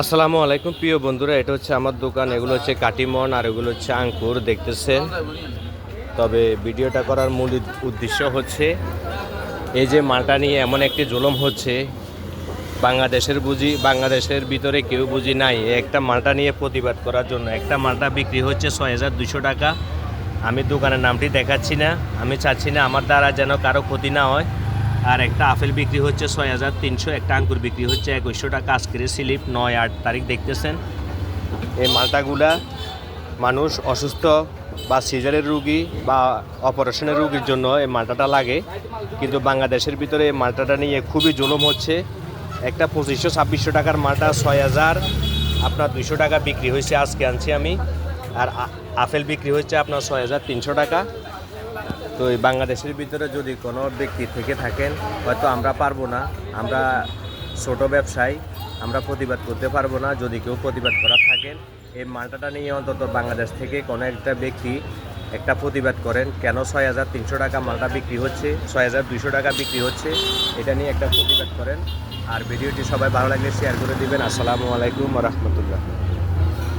আসসালামু আলাইকুম প্রিয় বন্ধুরা, এটা হচ্ছে আমার দোকান। এগুলো হচ্ছে কাটিমন আর এগুলো হচ্ছে আঙ্কুর দেখতেছেন। তবে ভিডিওটা করার মূল উদ্দেশ্য হচ্ছে এই যে মালটা নিয়ে এমন একটি জুলুম হচ্ছে, বাংলাদেশের ভিতরে কেউ বুঝি নাই। একটা মালটা নিয়ে প্রতিবাদ করার জন্য একটা মালটা বিক্রি হচ্ছে ৬,২০০ টাকা। আমি দোকানের নামটি দেখাচ্ছি না, আমি চাচ্ছি না আমার দ্বারা যেন কারো ক্ষতি না হয়। আর একটা আপেল বিক্রি হচ্ছে ৬,৩০০, একটা আঙ্কুর বিক্রি হচ্ছে ২১০০ টাকা। আজকের স্লিপ ৯-৮ তারিখ দেখতেছেন। এই মালটাগুলা মানুষ অসুস্থ বা সিজারের রুগী বা অপারেশনের রুগীর জন্য এই মালটাটা লাগে, কিন্তু বাংলাদেশের ভিতরে এই মালটাটা নিয়ে খুবই জুলুম হচ্ছে। একটা ২৫০০-২৬০০ টাকার মালটা ৬,২০০ টাকা বিক্রি হয়েছে, আজকে আনছি আমি। আর আপেল বিক্রি হচ্ছে আপনার ৬,৩০০ টাকা। তো এই বাংলাদেশের ভিতরে যদি কোনো ব্যক্তি থেকে থাকেন, হয়তো আমরা পারবো না, আমরা ছোট ব্যবসায়ী, আমরা প্রতিবাদ করতে পারবো না। যদি কেউ প্রতিবাদ করা থাকেন, এই মালটাটা নিয়ে অন্তত বাংলাদেশ থেকে কোনো একটা ব্যক্তি একটা প্রতিবাদ করেন, কেন ৬,৩০০ টাকা মালটা বিক্রি হচ্ছে, ৬,২০০ টাকা বিক্রি হচ্ছে, এটা নিয়ে একটা প্রতিবাদ করেন। আর ভিডিওটি সবাই ভালো লাগলে শেয়ার করে দিবেন। আসসালামু আলাইকুম ওয়া রাহমাতুল্লাহ।